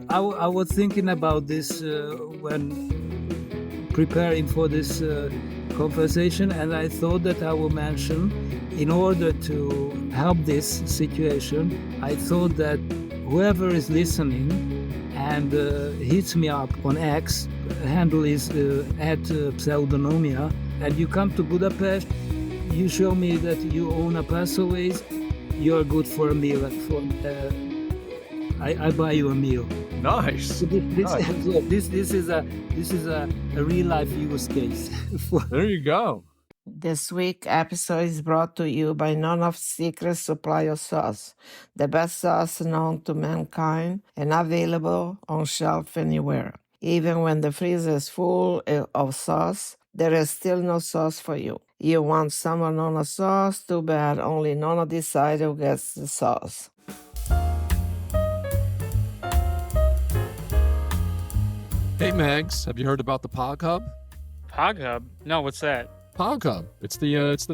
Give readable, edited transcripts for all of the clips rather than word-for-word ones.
I was thinking about this when preparing for this conversation, and I thought that I will mention, in order to help this situation, I thought that whoever is listening and hits me up on X, handle is at Pseudonomia, and you come to Budapest, you show me that you own a Passaways, you're good for a meal. I buy you a meal. Nice. This is a real life use case. There you go. This week episode is brought to you by none of secret supply of sauce, the best sauce known to mankind and available on shelf anywhere. Even when the freezer is full of sauce, there is still no sauce for you. You want some Nonna sauce? Too bad, only Nonna decides who gets the sauce. Hey, Mags, have you heard about the Pog Hub? Pog Hub? No, what's that? Pog Hub. It's the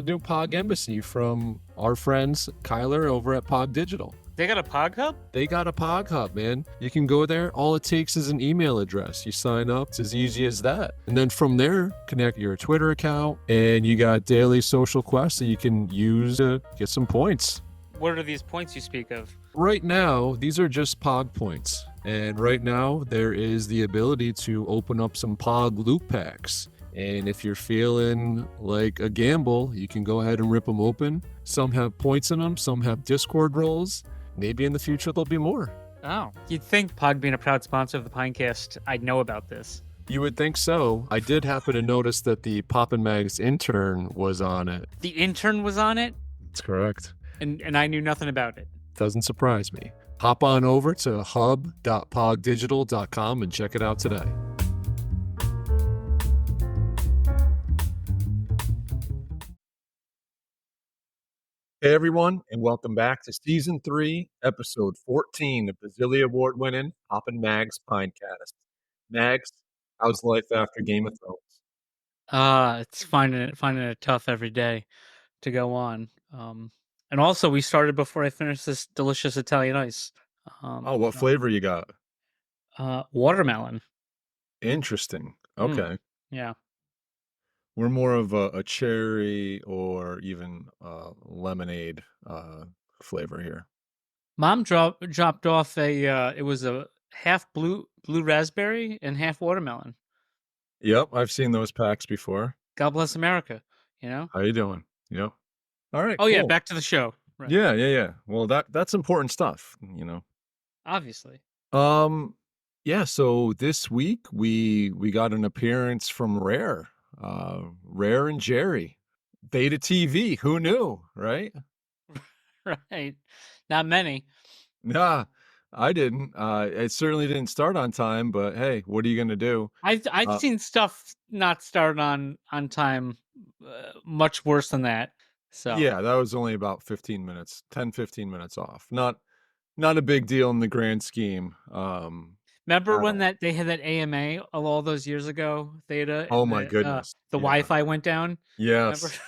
new Pog Embassy from our friends Kyler over at Pog Digital. They got a Pog Hub? They got a Pog Hub, man. You can go there. All it takes is an email address. You sign up. It's as easy as that. And then from there, connect your Twitter account, and you got daily social quests that you can use to get some points. What are these points you speak of? Right now, these are just Pog points. And right now, there is the ability to open up some Pog loot packs. And if you're feeling like a gamble, you can go ahead and rip them open. Some have points in them, some have Discord roles. Maybe in the future there'll be more. Oh, you'd think Pog being a proud sponsor of the Pinecast, I'd know about this. You would think so. I did happen to notice that the Poppin' Mags intern was on it. The intern was on it? That's correct. And I knew nothing about it. Doesn't surprise me. Hop on over to hub.pogdigital.com and check it out today. Hey everyone, and welcome back to Season 3, Episode 14 of the Zilly Award-winning Poppin' Mags Pinecast. Mags, how's life after Game of Thrones? It's finding it tough every day to go on. And also we started before I finished this delicious Italian ice. What flavor you got? Watermelon. Interesting. Okay. Yeah. We're more of a cherry or even lemonade flavor here. Mom dropped off it was a half blue raspberry and half watermelon. Yep, I've seen those packs before. God bless America, you know? How you doing? Yep. All right. Oh, cool. yeah, back to the show. Right. Yeah. Well, that's important stuff, you know. Obviously. Yeah, so this week we got an appearance from Rare. Rare and Jerry. Beta TV, who knew, right? Right. Not many. Nah, I didn't. It certainly didn't start on time, but hey, what are you gonna do? I've seen stuff not start on time much worse than that. So yeah, that was only about 15 minutes off. Not a big deal in the grand scheme. Remember when they had that AMA all those years ago, Theta? Oh my goodness. The Wi-Fi went down? Yes.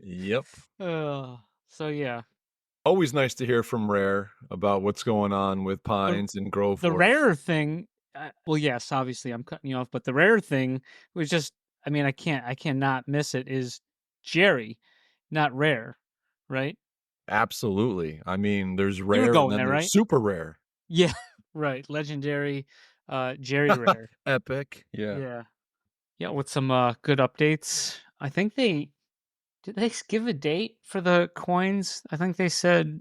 Yep. So yeah. Always nice to hear from Rare about what's going on with Pines and Grove. The Rare thing, well, yes, obviously I'm cutting you off, but the Rare thing was just, I mean, I cannot miss it, is Jerry, not Rare, right? Absolutely. I mean, there's Rare and then there, there's right? Super Rare. Yeah, right. Legendary Jerry Rare. Epic. Yeah. Yeah, with some good updates. I think did they give a date for the coins? I think they said,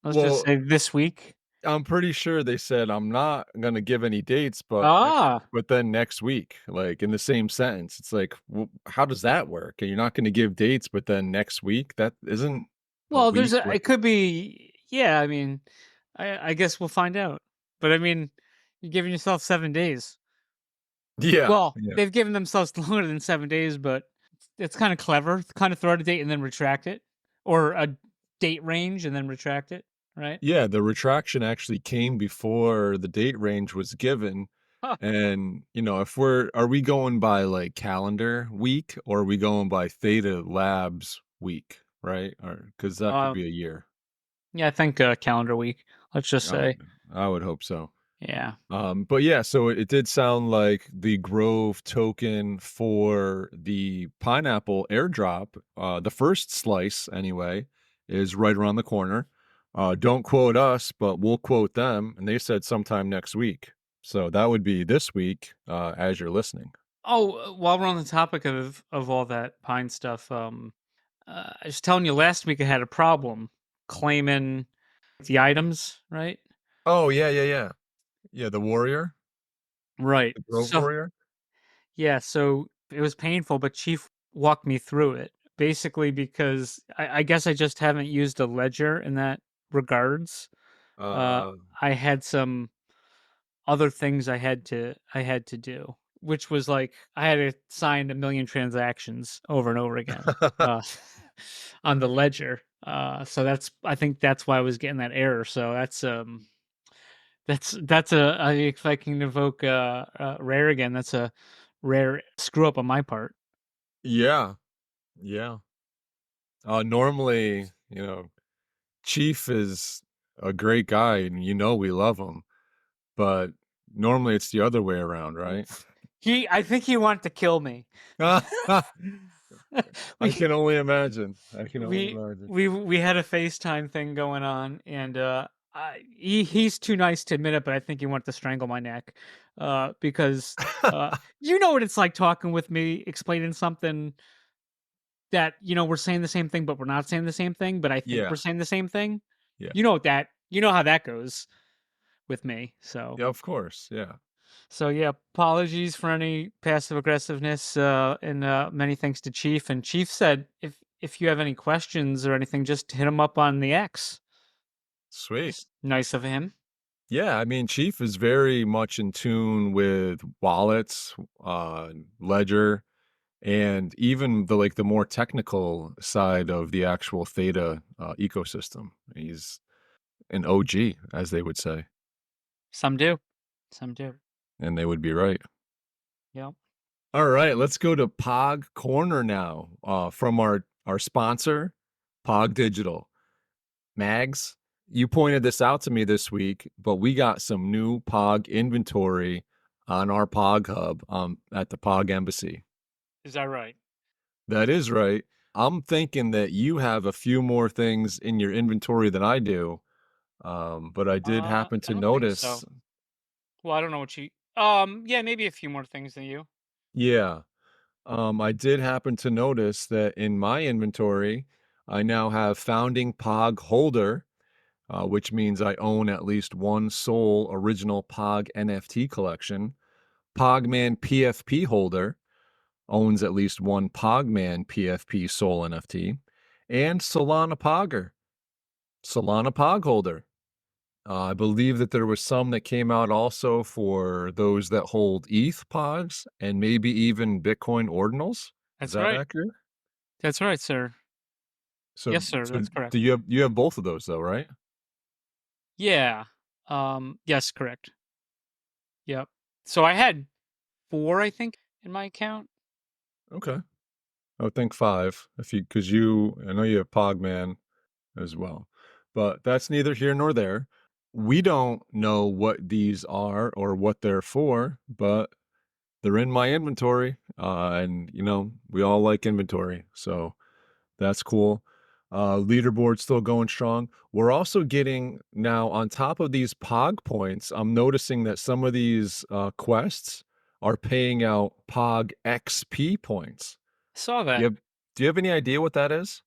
let's just say this week. I'm pretty sure they said, I'm not going to give any dates, but then next week, like in the same sentence. It's like, how does that work? And you're not going to give dates, but then next week? That isn't. Well, it could be, yeah, I mean, I guess we'll find out. But I mean, you're giving yourself 7 days. Yeah. Well, they've given themselves longer than 7 days, but it's kind of clever. Kind of throw out a date and then retract it, or a date range and then retract it, right? Yeah, the retraction actually came before the date range was given. Huh. And, you know, are we going by like calendar week, or are we going by Theta Labs week, right? Or because that could be a year. Yeah, I think calendar week. Let's just say. I would hope so. Yeah. But yeah, so it did sound like the Grove token for the pineapple airdrop, the first slice anyway, is right around the corner. Don't quote us, but we'll quote them, and they said sometime next week. So that would be this week, as you're listening. Oh, while we're on the topic of all that pine stuff, I was telling you last week I had a problem claiming the items, right? Oh yeah. The warrior, Right. the Grove So warrior. yeah, so it was painful, but Chief walked me through it. Basically, because I guess I just haven't used a ledger in that regards. Uh, Uh, I had some other things I had to do, which was like I had to sign a million transactions over and over again on the ledger. So that's I think that's why I was getting that error. So that's if I can invoke rare again, that's a rare screw up on my part. yeah, yeah. Normally, Chief is a great guy, and we love him. But normally it's the other way around, right? I think he wanted to kill me. I we can only imagine. I can only we imagine. we had a FaceTime thing going on, and he's too nice to admit it, but I think he wanted to strangle my neck, because you know what it's like talking with me, explaining something that we're saying the same thing, but we're not saying the same thing, but I think we're Yeah, saying the same thing. yeah. You know how that goes with me. So Yeah, of course, yeah. yeah, apologies for any passive aggressiveness, and many thanks to Chief. And Chief said if you have any questions or anything, just hit him up on the X. Sweet. It's nice of him. Yeah, I mean, Chief is very much in tune with wallets, Ledger, and even the more technical side of the actual Theta, ecosystem. He's an OG, as they would say, Some do, some do. and they would be right. Yep. All right, let's go to Pog Corner now, from our sponsor, Pog Digital. Mags, you pointed this out to me this week, but we got some new Pog inventory on our Pog Hub, at the Pog Embassy. Is that right? That is right. I'm thinking that you have a few more things in your inventory than I do, but I did happen I to don't think notice. so. Well, I don't know what you. Yeah, maybe a few more things than you. Yeah. I did happen to notice that in my inventory, I now have Founding Pog Holder, which means I own at least one sole original Pog NFT collection. Pogman PFP Holder owns at least one Pogman PFP Soul NFT. And Solana Pogger, Solana Pog Holder. I believe that there was some that came out also for those that hold ETH pods and maybe even Bitcoin ordinals. Is That's that right. accurate? That's right, sir. So, Yes, sir. so That's correct. do you have both of those though, right? Yeah. Yes, correct. Yep. So I had four, I think, in my account. Okay. I would think 5 if because I know you have Pogman as well, but that's neither here nor there. We don't know what these are or what they're for, but they're in my inventory, and we all like inventory, so that's cool. Leaderboard still going strong. We're also getting now on top of these Pog points. I'm noticing that some of these quests are paying out Pog XP points. Saw Do you that. have Do you have any idea what that is?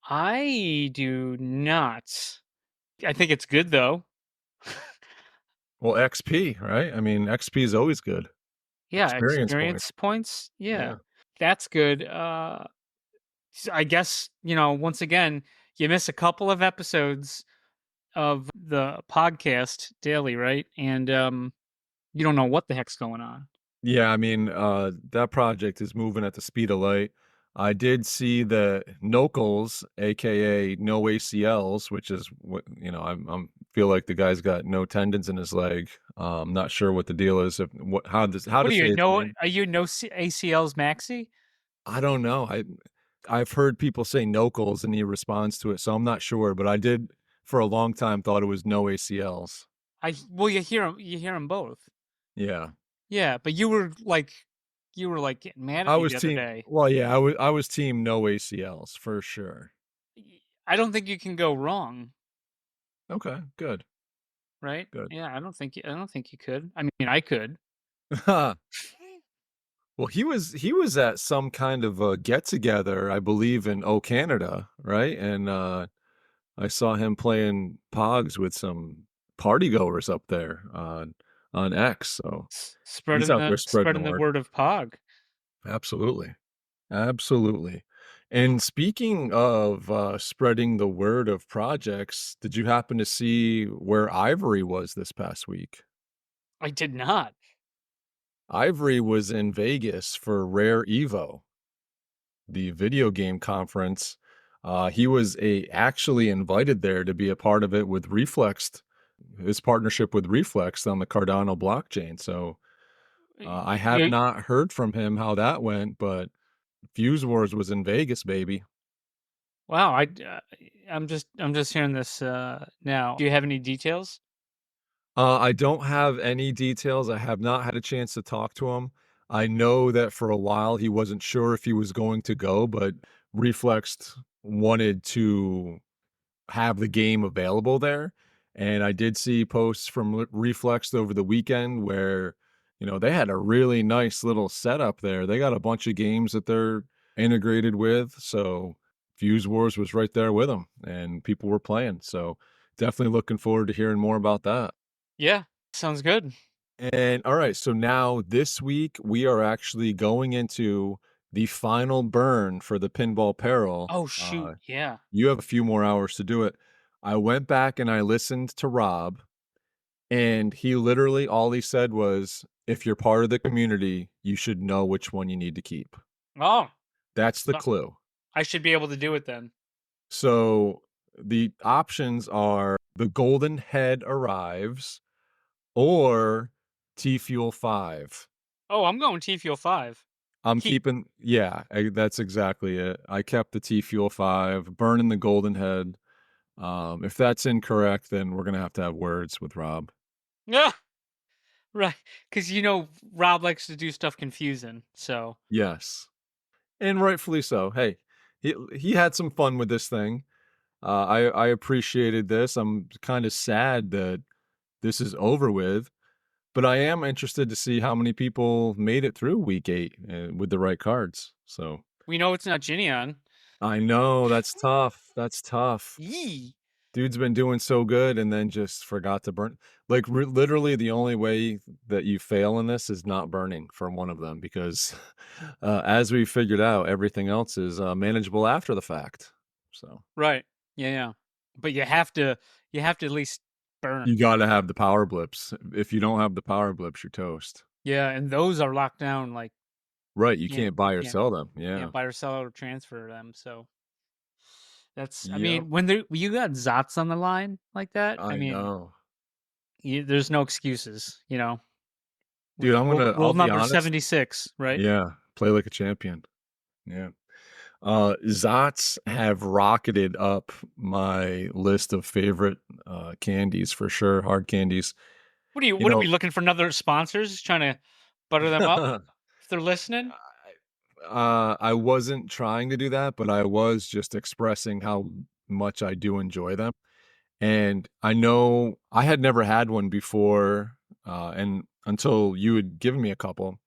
I do not. I think it's good though. Well, XP, right? I mean, XP is always good. Yeah, Experience points. experience points. Yeah. Yeah. That's good. I guess, once again, you miss a couple of episodes of the podcast daily, right? And you don't know what the heck's going on. Yeah, I mean, that project is moving at the speed of light. I did see that Nokels, aka no ACLs, which is what I'm feel like the guy's got no tendons in his leg. Not sure what the deal is. If how What to do say you his know? name. Are you no ACLs Maxi? I don't know. I've heard people say Nokels, and he responds to it, so I'm not sure, but I did for a long time thought it was no ACLs. Well, you hear them both. Yeah. Yeah, but you were like getting mad at I me was the other team day. well, yeah, I was team no ACLs for sure. I don't think you can go wrong, Okay, good, right? good. Yeah, I don't think you could. I mean, I could. Well, he was at some kind of a get together, I believe in Canada, right? And I saw him playing Pogs with some party goers up there on X. So he's out there spreading the Spreading the word. word of Pog. Absolutely. Absolutely. And speaking of spreading the word of projects, did you happen to see where Ivory was this past week? I did not. Ivory was in Vegas for Rare Evo, the video game conference. He was actually invited there to be a part of it with Reflexed, his partnership with Reflexed on the Cardano blockchain. So I have You, not heard from him how that went, but Fuse Wars was in Vegas, baby. wow, I'm just hearing this now. Do you have any details? I don't have any details. I have not had a chance to talk to him. I know that for a while he wasn't sure if he was going to go, but Reflexed wanted to have the game available there. And I did see posts from Reflexed over the weekend where, they had a really nice little setup there. They got a bunch of games that they're integrated with. So Fuse Wars was right there with them and people were playing. So definitely looking forward to hearing more about that. Yeah, sounds good. And all right, so now this week we are actually going into the final burn for the Pinball Peril. Oh shoot, yeah. You have a few more hours to do it. I went back and I listened to Rob, and he literally all he said was, if you're part of the community, you should know which one you need to keep. Oh, That's the so clue. I should be able to do it then. So the options are the Golden Head arrives or T Fuel 5. Oh, I'm going T Fuel 5. I'm Keep. keeping, yeah, that's exactly it. I kept the T Fuel 5, burning the Golden Head. If that's incorrect, then we're gonna have to have words with Rob. Yeah, right. Because Rob likes to do stuff confusing. So Yes, and rightfully so. Hey, he had some fun with this thing. I appreciated this. I'm kind of sad that this is over with, but I am interested to see how many people made it through week 8 with the right cards. So we know it's not Ginion. I know that's tough. That's tough. Yee. Dude's been doing so good and then just forgot to burn. Like literally the only way that you fail in this is not burning from one of them because as we figured out, everything else is manageable after the fact. So Right. Yeah, yeah. But you have to at least burn. you got to have the power blips. If you don't have the power blips, you're toast. Yeah, and those are locked down. Like Right. You can't can't buy or can't sell them. Yeah. can't buy or sell or transfer them. So that's. I Yep. mean, when you got Zots on the line like that, I I mean, know. there's no excuses. Dude, Rule I'll be number honest. 76, right? Yeah. Play like a champion. Yeah. Zots have rocketed up my list of favorite candies for sure, hard candies. You What are we know, looking for another sponsors trying to butter them up if they're listening? I wasn't trying to do that, but I was just expressing how much I do enjoy them. And I know I had never had one before, and until you had given me a couple,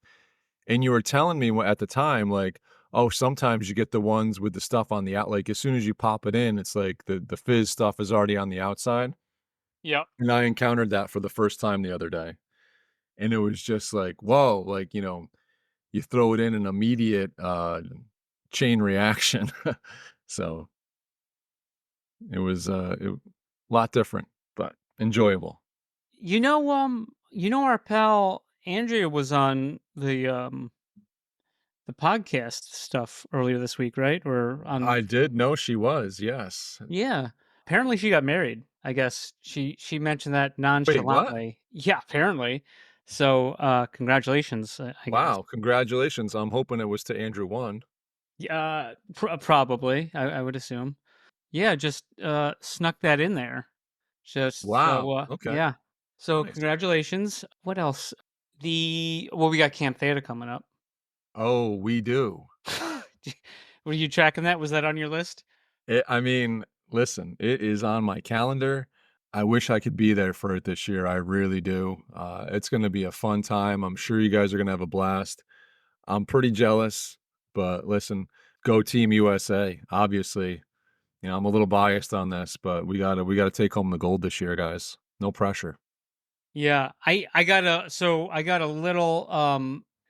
and you were telling me at the time, like, oh, sometimes you get the ones with the stuff on the out. Like as soon as you pop it in, it's like the fizz stuff is already on the outside. Yep. And I encountered that for the first time the other day, and it was just like, whoa, like you throw it in an immediate chain reaction. So it was a lot different, but enjoyable. Our pal Andrea was on the podcast stuff earlier this week, right? Or on I did know she was, yes. Yeah. Apparently she got married. I guess she mentioned that Wait, what? nonchalantly. Yeah, apparently. So, congratulations, I guess. Wow, congratulations. I'm hoping it was to Andrew 1. Yeah, probably. I would assume. Yeah, just snuck that in there. Just Wow. so Okay. yeah. So Nice. congratulations. What else? We got Camp Theta coming up. Oh, we do. Were you tracking that? Was that on your list? I mean, listen, it is on my calendar. I wish I could be there for it this year. I really do. It's going to be a fun time. I'm sure you guys are going to have a blast. I'm pretty jealous, but listen, go Team USA. Obviously, I'm a little biased on this, but we gotta take home the gold this year, guys. No pressure. Yeah, I got a little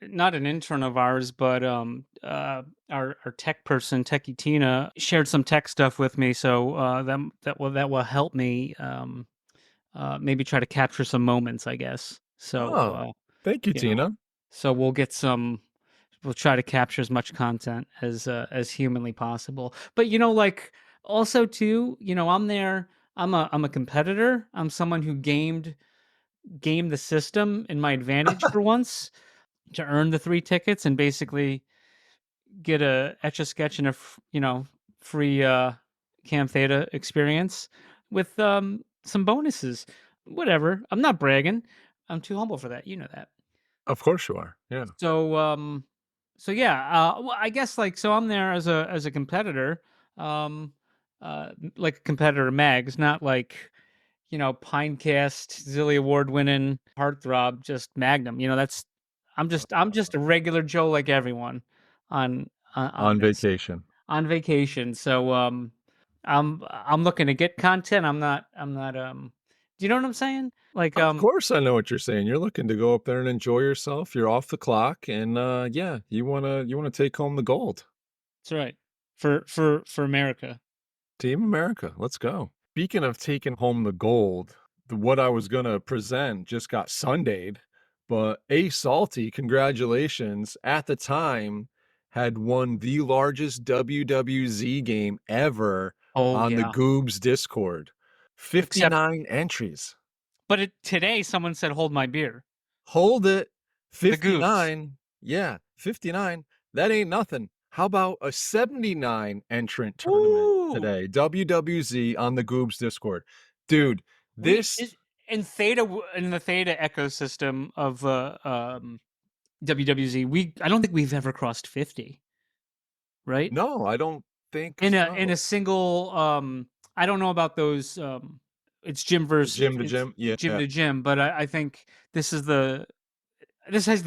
not an intern of ours, but our tech person, Techie Tina, shared some tech stuff with me, so that will help me maybe try to capture some moments, I guess. So Oh, thank you, you know, Tina. so we'll try to capture as much content as humanly possible. But like also too, I'm there. I'm a competitor. I'm someone who game the system in my advantage for once to earn the 3 tickets and basically get a Etch a Sketch and free Cam Theta experience with some bonuses. Whatever. I'm not bragging. I'm too humble for that. You know that. Of course you are. Yeah. So yeah, well, I guess like so I'm there as a competitor, um like a competitor mags, not like Pinecast, Zilly Award winning heartthrob, just Magnum. I'm just a regular Joe like everyone on on On this vacation. on vacation. So I'm looking to get content. I'm not. Do you know what I'm saying? Like Of course I know what you're saying. You're looking to go up there and enjoy yourself. You're off the clock and yeah, you wanna take home the gold. that's right. For America. Team America, let's go. Speaking of taking home the gold, what I was gonna present just got Sundayed, but A Salty, congratulations, at the time had won the largest WWZ game ever Oh on the yeah. Goobs Discord. Except 59 entries. but today someone said hold my beer. Hold it. The goobs. 59. Yeah, 59. That ain't nothing. How about a 79 entrant tournament Ooh. today? WWZ on the Goobs Discord. Dude, We this is in in the Theta ecosystem of WWZ, I don't think we've ever crossed 50, right? no, I don't think In a so. single I don't know about those it's gym versus Gym to it's gym. gym Yeah. to gym, but I think this is the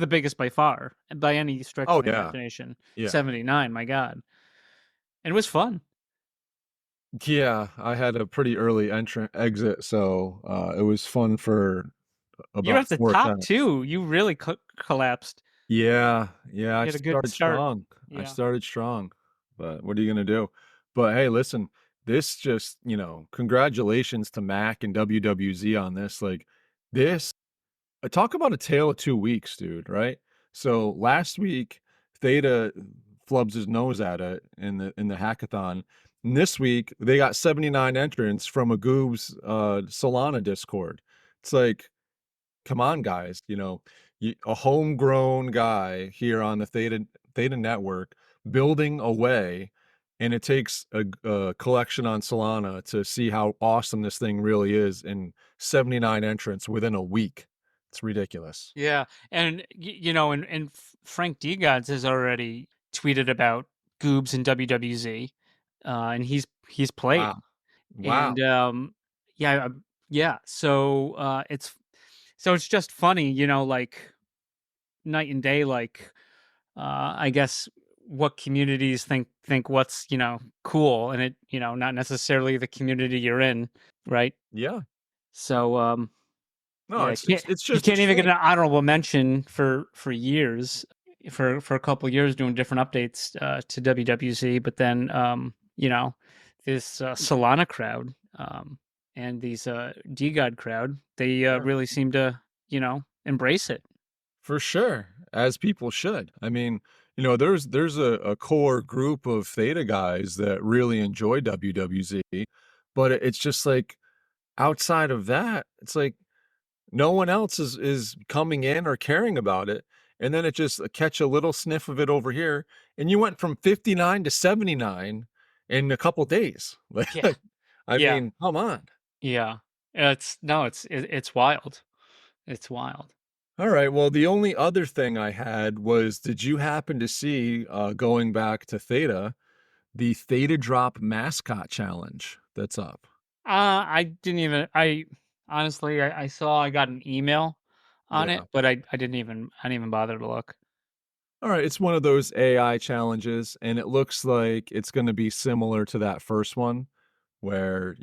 biggest by far and by any stretch Oh of the yeah. imagination. Yeah. 79, my god. And it was fun. Yeah, I had a pretty early entrant exit, so it was fun for You're about at the four top attempts. too. You really collapsed. Yeah, yeah, I You had a good started start. strong. I Yeah. started strong, but what are you gonna do? But hey, listen, this just, congratulations to Mac and WWZ on this. Like this, talk about a tale of 2 weeks, dude, right? So last week, Theta flubs his nose at it in the hackathon. And this week, they got 79 entrants from a Goob's Solana Discord. It's like, come on, guys, a homegrown guy here on the Theta network building away, and it takes a collection on Solana to see how awesome this thing really is in 79 entrants within a week. It's ridiculous. Yeah, and Frank D Gods has already tweeted about Goobs and WWZ, and he's played, Wow. and Wow. yeah, yeah. So it's just funny, like night and day. Like I guess what communities think what's cool, and it not necessarily the community you're in, right? Yeah. So No, yeah, it's you just a can't even get shame. an honorable mention for years, for a couple years doing different updates to WWZ, but then this Solana crowd and these DGOD crowd, they Yeah. really seem to embrace it. For sure, as people should. I mean, there's a core group of Theta guys that really enjoy WWZ, but it's just like outside of that, it's like no one else is coming in or caring about it. and then it just catch a little sniff of it over here, and you went from 59 to 79 in a couple days. Yeah. I Yeah. mean, come on. Yeah. It's wild. It's wild. All right. Well, the only other thing I had was, did you happen to see, going back to Theta, the Theta Drop mascot challenge that's up? I didn't even I honestly I saw I got an email on Yeah. it, but I didn't even bother to look. All right. It's one of those AI challenges, and it looks like it's going to be similar to that first one, where,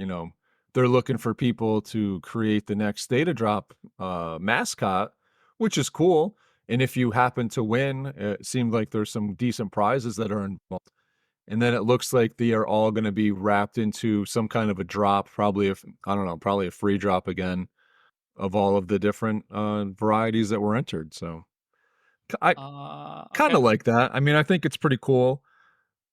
they're looking for people to create the next Theta Drop mascot, which is cool. And if you happen to win, it seemed like there's some decent prizes that are involved. And then it looks like they are all going to be wrapped into some kind of a drop, probably, if I don't know, probably a free drop again of all of the different varieties that were entered. So I kind Okay. of like that. I mean, I think it's pretty cool,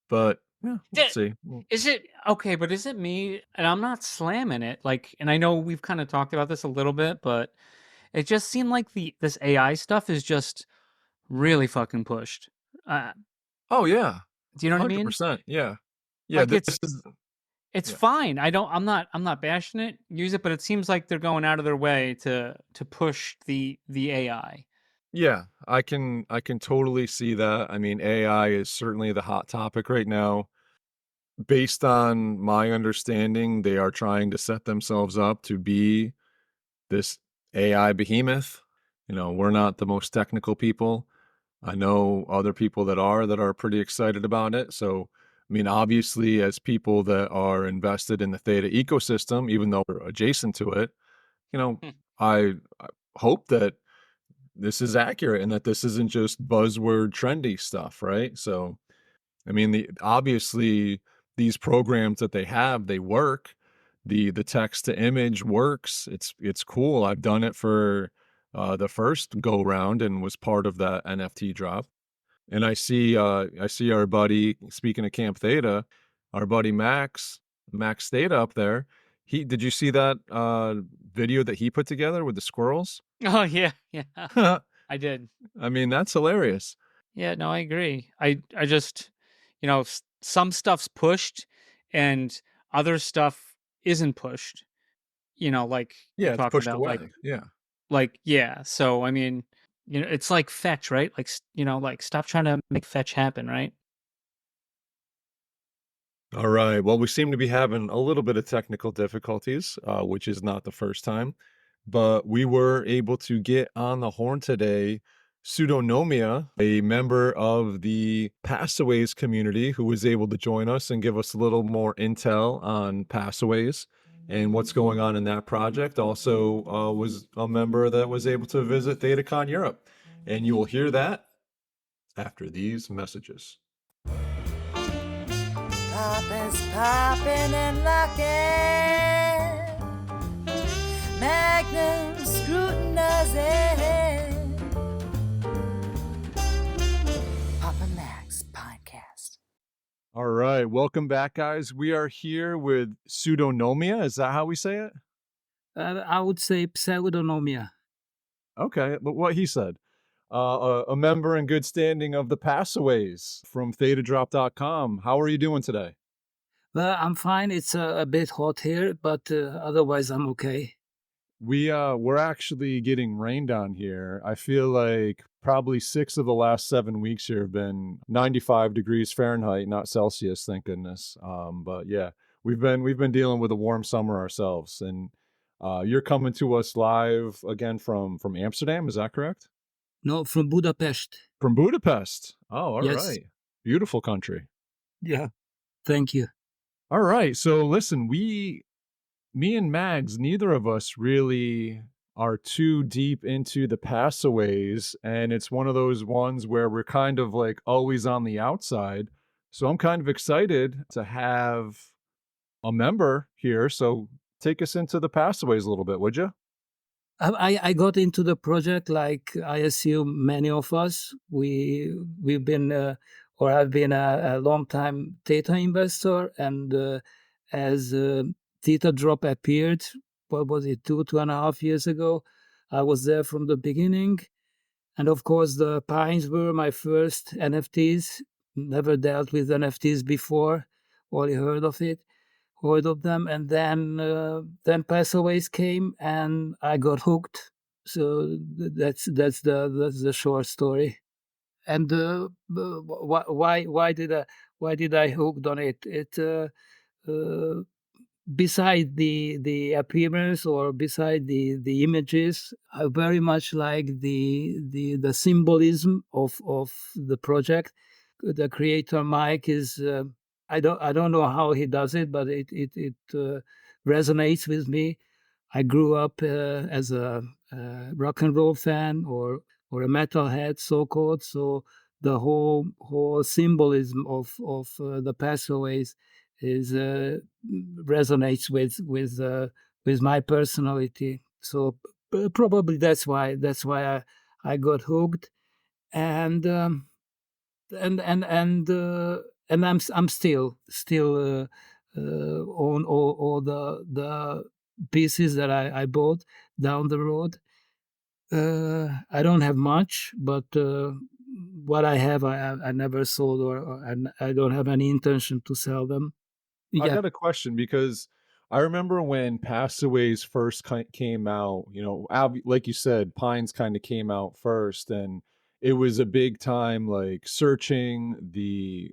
but yeah, we'll Di- see. Is it okay? But is it me? And I'm not slamming it. Like, and I know we've kind of talked about this a little bit, but it just seemed like this AI stuff is just really fucking pushed. Uh, Oh yeah, do you know what I mean? 100%. Yeah, yeah. Like This it's is it's yeah. fine. I'm not bashing it. Use it, but it seems like they're going out of their way to push the AI. Yeah, I can totally see that. I mean, AI is certainly the hot topic right now. Based on my understanding, they are trying to set themselves up to be this AI behemoth. We're not the most technical people. I know other people that are pretty excited about it. So, I mean, obviously, as people that are invested in the Theta ecosystem, even though we're adjacent to it, you know, Hmm. I hope that this is accurate and that this isn't just buzzword trendy stuff, right? So, I mean, obviously these programs that they have, they work. The text to image works. It's cool. I've done it for the first go round and was part of that NFT drop. And I see our buddy, speaking of Camp Theta, our buddy Max Theta up there. Did you see that video that he put together with the squirrels? Oh yeah, yeah. I I did. mean, that's hilarious. Yeah, no, I agree. I just, some stuff's pushed and other stuff isn't pushed. Like you're Yeah, it's talking pushed about, away. Yeah. yeah. So I mean, it's like fetch, right? Like like stop trying to make fetch happen, right? All right. Well, we seem to be having a little bit of technical difficulties, which is not the first time, but we were able to get on the horn today. Pseudonomia, a member of the Passaways community, who was able to join us and give us a little more intel on Passaways and what's going on in that project. Also, was a member that was able to visit ThetaCon Europe. And you will hear that after these messages. Poppin's poppin' and locking. Magnum scrutinizing. Papa Max Podcast. All right, welcome back, guys. We are here with Pseudonomia. Is that how we say it? I would say Pseudonomia. Okay, but what he said. A member in good standing of the Passaways from ThetaDrop.com. How are you doing today? Well, I'm fine. It's a bit hot here, but otherwise I'm okay. We're actually getting rain down here. I feel like probably 6 of the last 7 weeks here have been 95 degrees Fahrenheit, not Celsius, thank goodness. But yeah, we've been dealing with a warm summer ourselves, and you're coming to us live again from Amsterdam, is that correct? No, from Budapest. From Budapest. Oh, all Yes. right. Beautiful country. Yeah. Thank you. All right. So listen, me and Mags, neither of us really are too deep into the Passaways, and it's one of those ones where we're kind of like always on the outside. So I'm kind of excited to have a member here. So take us into the Passaways a little bit, would you? I got into the project like I assume many of us. We've been or I've been a long time Theta investor, and as Theta Drop appeared, what was it, 2.5 years ago? I was there from the beginning, And of course, the Pines were my first NFTs. Never dealt with NFTs before, only heard of them. And then Passaways came, and I got hooked. So that's the short story. And why did I hooked on it? Uh, Beside the appearance or beside the images, I very much like the symbolism of the project. The creator Mike is I don't know how he does it, but it resonates with me. I grew up as a rock and roll fan or a metalhead, so called. So the whole symbolism of the Passaways is resonates with my personality. So probably that's why I got hooked, and and I'm still on all the pieces that I bought down the road. I don't have much, but what I have, I never sold, or I don't have any intention to sell them. I Yeah, got a question because I remember when Passaways first came out, like you said, Pines kind of came out first, and it was a big time like searching the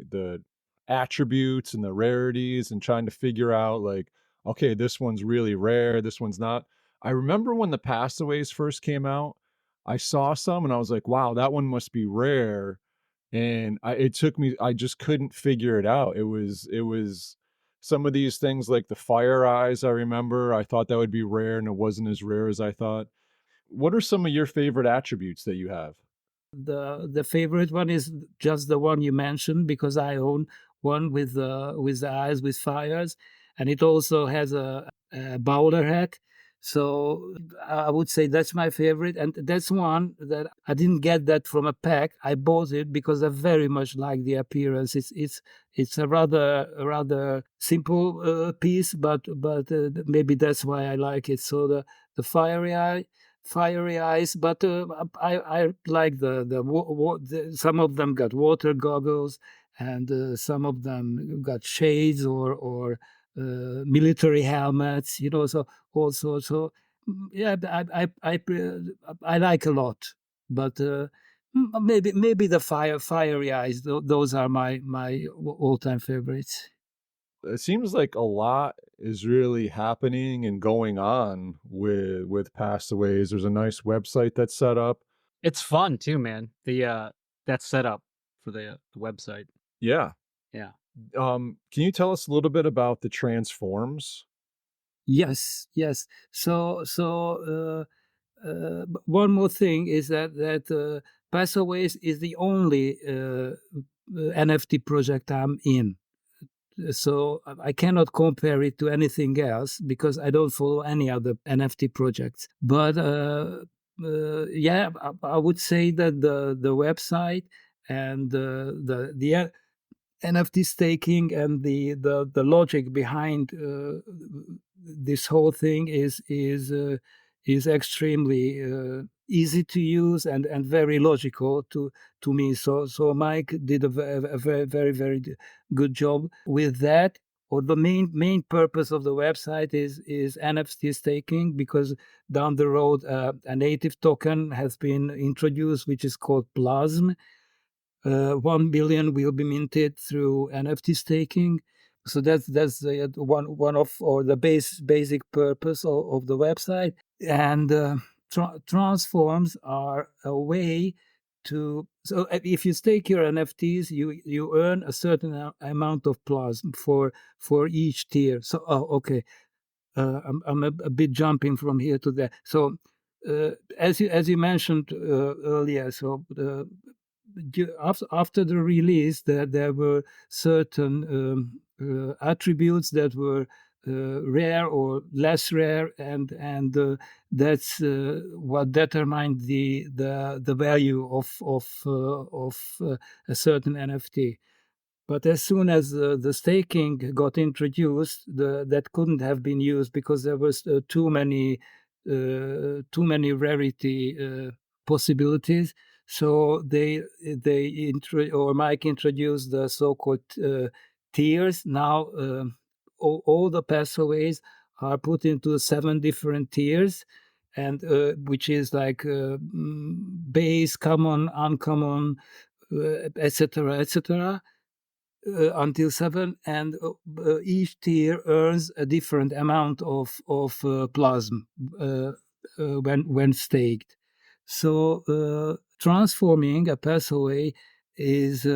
attributes and the rarities and trying to figure out like, okay, this one's really rare, this one's not. I remember when the Passaways first came out, I saw some and I was like, wow, that one must be rare. And it took me, I just couldn't figure it out. It was some of these things like the fire eyes, I remember, I thought that would be rare and it wasn't as rare as I thought. What are some of your favorite attributes that you have? the favorite one is just the one you mentioned, because I own one with the eyes with fires, and it also has a bowler hat. So I would say that's my favorite, and that's one that I didn't get that from a pack. I bought it because I very much like the appearance. It's a rather simple piece, but maybe that's why I like it. So the fiery eyes, but I like some of them got water goggles, and some of them got shades or military helmets, so also. So yeah, I like a lot, but maybe the fiery eyes, those are my all-time favorites. It seems like a lot is really happening and going on with Passaways. There's a nice website that's set up. It's fun too, man. That setup for the website. Yeah. Yeah. Can you tell us a little bit about the transforms? Yes. One more thing is that Passaways is the only NFT project I'm in. So I cannot compare it to anything else because I don't follow any other NFT projects. But yeah, I would say that the website and the NFT staking and the logic behind this whole thing is extremely easy to use and very logical to me. So Mike did a very good job with that. Or the main purpose of the website is NFT staking, because down the road a native token has been introduced, which is called PLASM. 1 billion will be minted through NFT staking. So that's the one of, or the basic purpose of the website. And transforms are a way to, so if you stake your NFTs, you earn a certain amount of plasma for each tier. So okay, I'm a bit jumping from here to there. So as you mentioned earlier, so after the release, there were certain attributes that were rare or less rare, and that's what determined the value of a certain NFT. But as soon as the staking got introduced, that couldn't have been used because there was too many rarity possibilities. So Mike introduced the so-called tiers. Now all the passaways are put into 7 different tiers, and which is like base, common, uncommon, etc., etc. Until 7, and each tier earns a different amount of PLASM when staked. So transforming a passaway is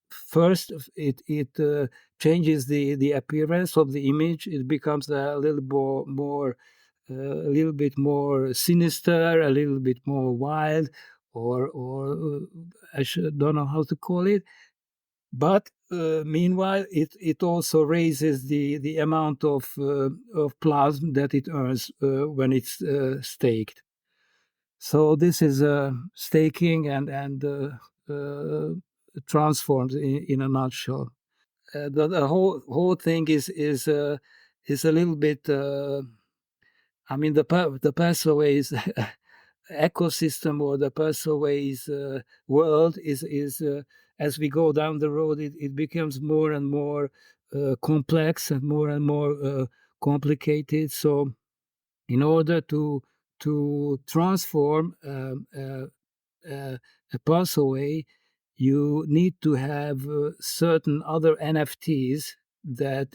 first it changes the appearance of the image. It becomes a little more a little bit more sinister, a little bit more wild, or don't know how to call it. But meanwhile, it also raises the amount of plasma that it earns when it's staked. So this is staking and transforms in a nutshell. The whole thing is a little bit. I mean, the Passaways ecosystem or the Passaways world is as we go down the road, it becomes more and more complex and more complicated. So, in order to transform a Passaway, you need to have certain other NFTs that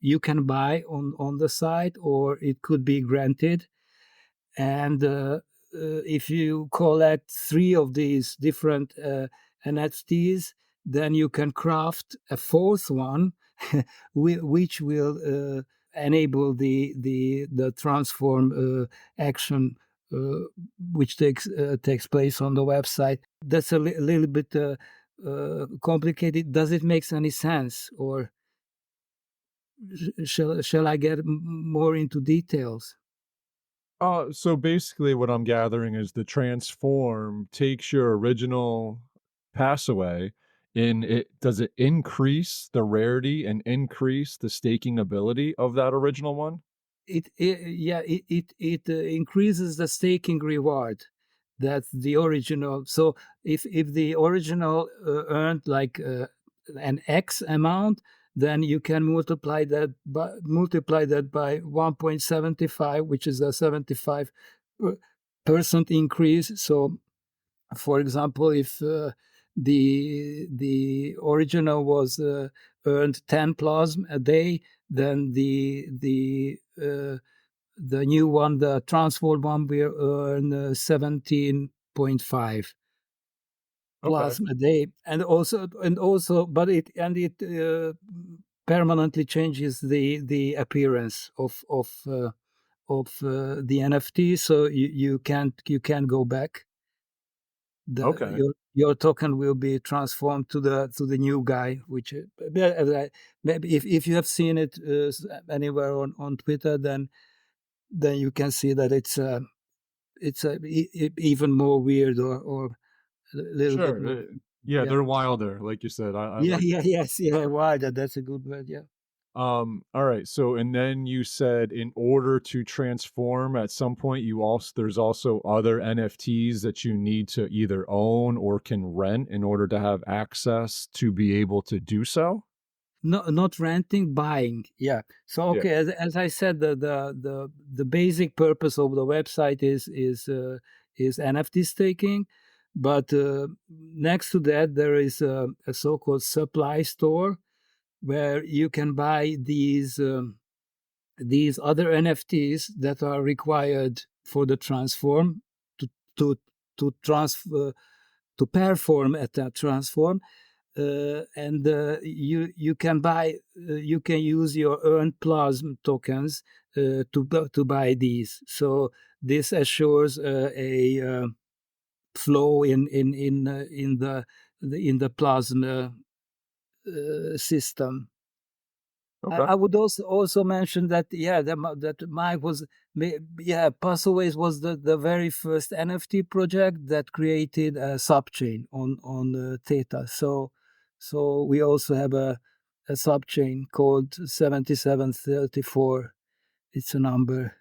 you can buy on the site, or it could be granted. And if you collect 3 of these different NFTs, then you can craft a 4th one, which will enable the transform action, which takes place on the website. That's a little bit complicated. Does it make any sense, or shall I get more into details? So basically what I'm gathering is the transform takes your original passaway and does it increase the rarity and increase the staking ability of that original one? It increases the staking reward that the original. So if the original earned like an X amount, then you can multiply that by 1.75, which is a 75% increase. So, for example, if the original was earned 10 plasm a day, then the new one, the transform one, will earn 17.5 Okay. plasma a day, and also, but it permanently changes the appearance of the NFT, so you can't go back. Okay. Your token will be transformed to the new guy, which maybe if you have seen it anywhere on Twitter, then you can see that it's even more weird, or a little bit Sure. more. Yeah, Yeah. they're wilder, like you said. I Yeah, like yeah, that. yes, yeah. Why? That's a good word. Yeah. All right. So, and then you said in order to transform at some point, there's also other NFTs that you need to either own or can rent in order to have access to be able to do so. No, not renting, buying. Yeah. So Yeah. okay, as I said, the basic purpose of the website is NFT staking, but next to that there is a so-called supply store where you can buy these other NFTs that are required for the transform to to to transfer to perform at that transform, and you can buy you can use your earned plasma tokens to buy these. So this assures a flow in the plasma system. Okay. I would also mention that that Mike was Passaways was the very first NFT project that created a subchain on Theta. So we also have a subchain called 7734. It's a number.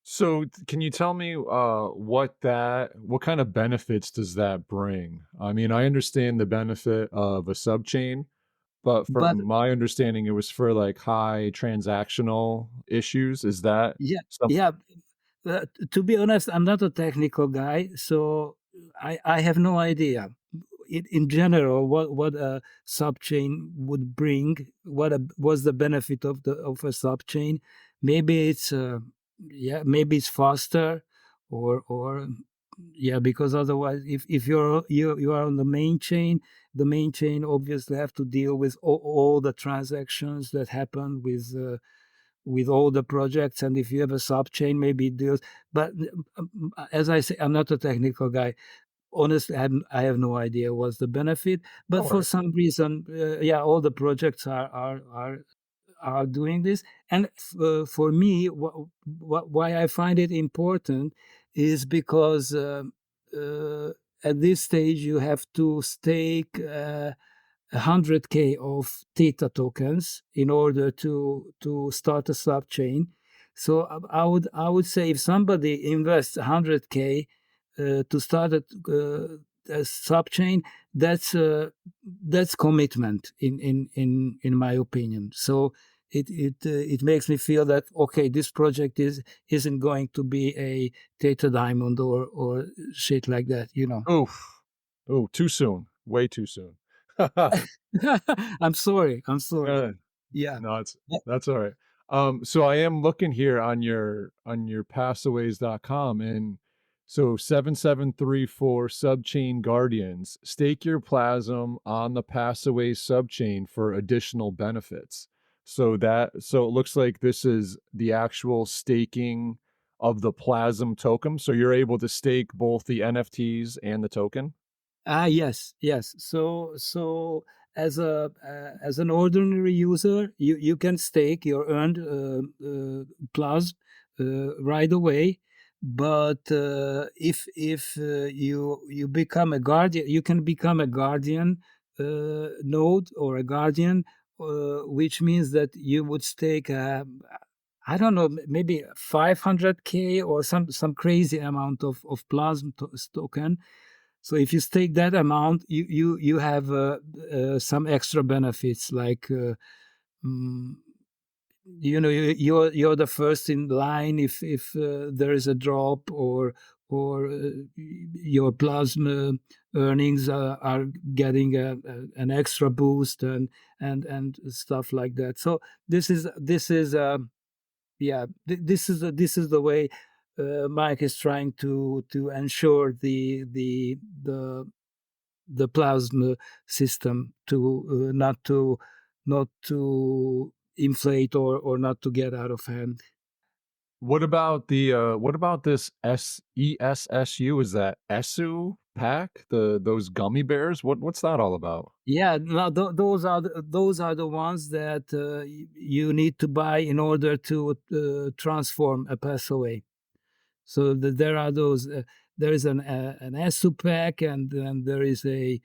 So, can you tell me what kind of benefits does that bring? I mean, I understand the benefit of a subchain, but But from my understanding, it was for like high transactional issues. Is that yeah, something? yeah. To be honest, I'm not a technical guy, so I have no idea. In general, what a subchain would bring, was the benefit of a subchain. Maybe it's yeah, maybe it's faster, or yeah, because otherwise, if you are on the main chain obviously have to deal with all the transactions that happen with all the projects. And if you have a sub chain, maybe it deals. But as I say, I'm not a technical guy. Honestly, I have no idea what's the benefit. But No for worries. some reason, yeah, all the projects are doing this. And for me, why I find it important is because at this stage you have to stake 100K of theta tokens in order to start a sub chain. So I would say if somebody invests 100K to start a sub chain, that's commitment in my opinion. So it makes me feel that okay, this project isn't going to be a theta diamond or shit like that, you know. Oof. Oh, too soon. Way too soon. I'm sorry. Uh, Yeah. no, it's But- that's all right. So I am looking here on your passaways.com, and so 7734 subchain guardians stake your plasm on the passaways subchain for additional benefits. So it looks like this is the actual staking of the plasm token. So you're able to stake both the NFTs and the token. Yes, yes. So as an ordinary user, you can stake your earned plasm right away. But if you become a guardian, you can become a guardian node or a guardian, which means that you would stake. I don't know, maybe 500K or some crazy amount of plasma token. So if you stake that amount, you have some extra benefits, like mm, you're the first in line if there is a drop, or your plasma earnings are getting an extra boost, and stuff like that. So this is yeah, this is the way Mike is trying to ensure the the plasma system to not to inflate or not to get out of hand. What about this SESSU? Is that ESU pack? Those gummy bears? What's that all about? Yeah, no, those are the ones that you need to buy in order to transform a Passaway. So there are those. There is an SU pack, and then there is a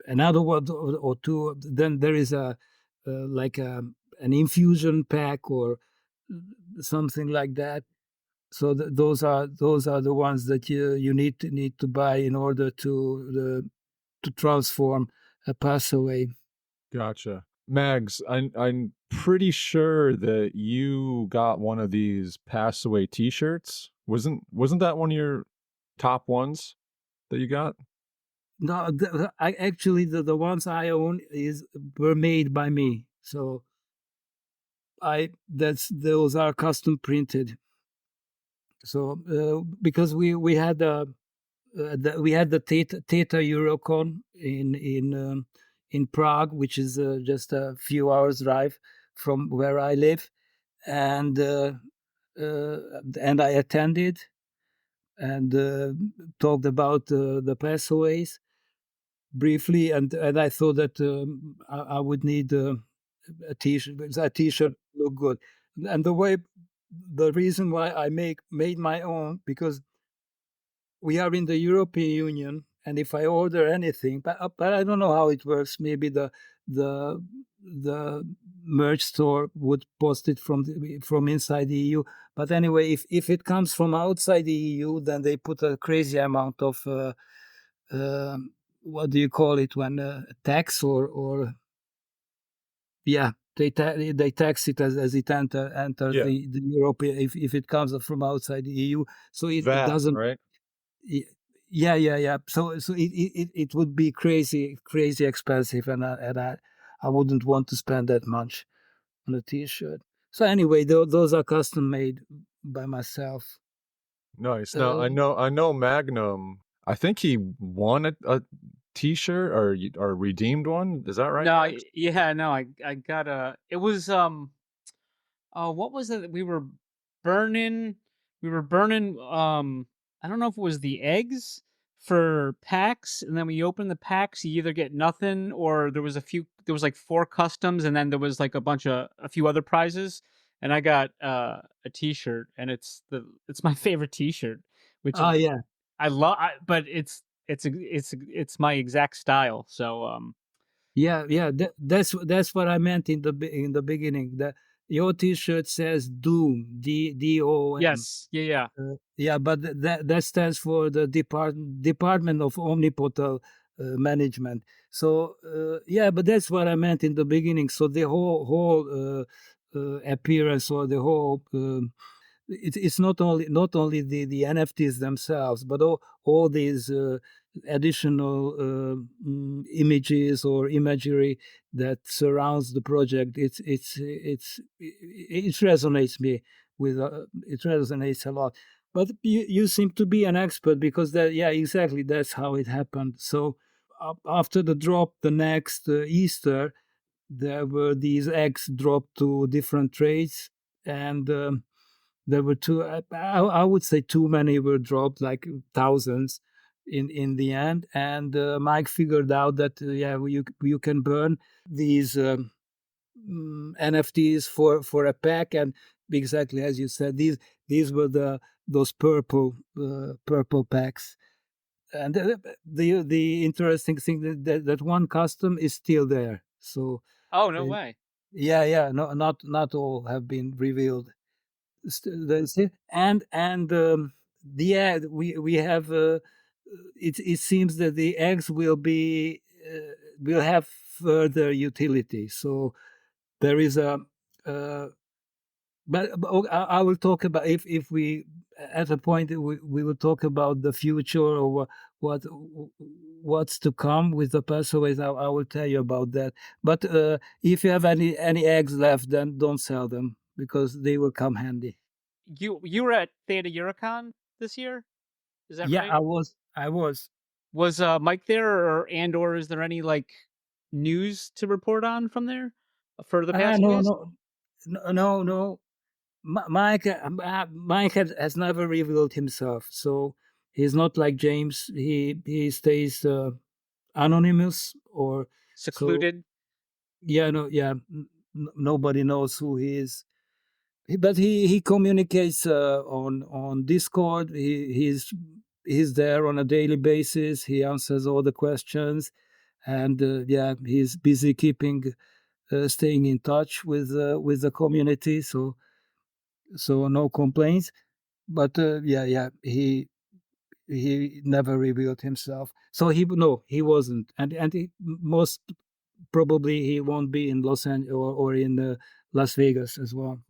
another one or two. Then there is a like an infusion pack or something like that. So those are the ones that you need to buy in order to transform a pass away. Gotcha. Mags, I'm pretty sure that you got one of these pass away t-shirts. Wasn't that one of your top ones that you got? No, actually the ones I own were made by me. So I that's those are custom printed. So because we had the Theta Eurocon in Prague, which is just a few hours drive from where I live, and uh, and I attended and talked about the passaways briefly, and I thought that I would need a t-shirt because a t-shirt look good, and the reason why I made my own, because we are in the European Union, and if I order anything, but I don't know how it works. Maybe the the merch store would post it from inside the EU. But anyway, if it comes from outside the EU, then they put a crazy amount of what do you call it when tax or yeah, they tax it as it enters Yeah. the Europe if it comes from outside the EU. So it VAT, doesn't. right? Yeah. So it would be crazy expensive, and I wouldn't want to spend that much on a T-shirt. So anyway, those are custom made by myself. Nice. Now I know Magnum. I think he won a T-shirt or redeemed one. Is that right? No, Max? I got a. It was oh, what was it? We were burning. I don't know if it was the eggs for packs, and then we opened the packs. You either get nothing, or there was a few. There was like 4 customs, and then there was like a few other prizes. And I got a T-shirt, and it's my favorite T-shirt, which Oh yeah. I love. But it's my exact style. So Yeah. That's what I meant in the beginning. Your T-shirt says Doom, DOM. yes, yeah. Yeah, but that stands for the Department of Omnipotent Management. So yeah, but that's what I meant in the beginning. So the whole appearance or the whole it's not only the NFTs themselves, but all these additional images or imagery that surrounds the project. It resonates me with it resonates a lot. But you seem to be an expert because exactly that's how it happened. So after the drop, the next Easter, there were these eggs dropped to different trades, and there were I would say too many were dropped, like thousands in the end. And Mike figured out that you can burn these NFTs for a pack, and exactly as you said, these were those purple packs. And the interesting thing that one custom is still there. So Oh, no uh, way. yeah, no, not all have been revealed. And the egg we have. It seems that the eggs will have further utility. So there is a. But I will talk about if we at a point we will talk about the future or what what's to come with the Passaways. I will tell you about that. But if you have any eggs left, then don't sell them because they will come handy. You were at Theta Eurocon this year? Is that Yeah, right? I was. Was Mike there, or is there any like news to report on from there for the No, Passaways? no. Mike has never revealed himself, so he's not like James. He stays anonymous, or so. Secluded? Yeah, no, yeah. Nobody knows who he is. But he communicates on Discord. He's there on a daily basis. He answers all the questions, and he's busy staying in touch with the community. So no complaints. But he never revealed himself. So he wasn't, and most probably he won't be in Los Angeles or in Las Vegas as well.